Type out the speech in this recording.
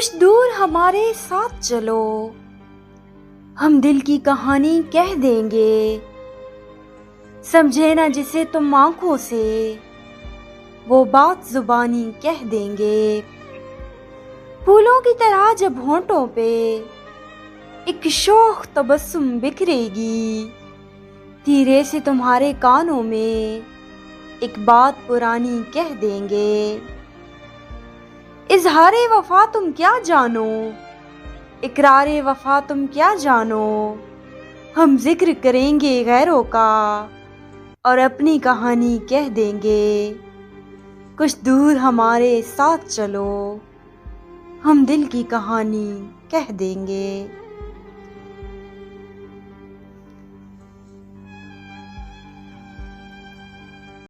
कुछ दूर हमारे साथ चलो, हम दिल की कहानी कह देंगे। समझे ना जिसे तुम आंखों से, वो बात जुबानी कह देंगे। फूलों की तरह जब होंठों पे एक शौक तबस्सुम बिखरेगी, धीरे से तुम्हारे कानों में एक बात पुरानी कह देंगे। इज़हारे वफा तुम क्या जानो, इकरारे वफा तुम क्या जानो। हम जिक्र करेंगे गैरों का और अपनी कहानी कह देंगे। कुछ दूर हमारे साथ चलो, हम दिल की कहानी कह देंगे।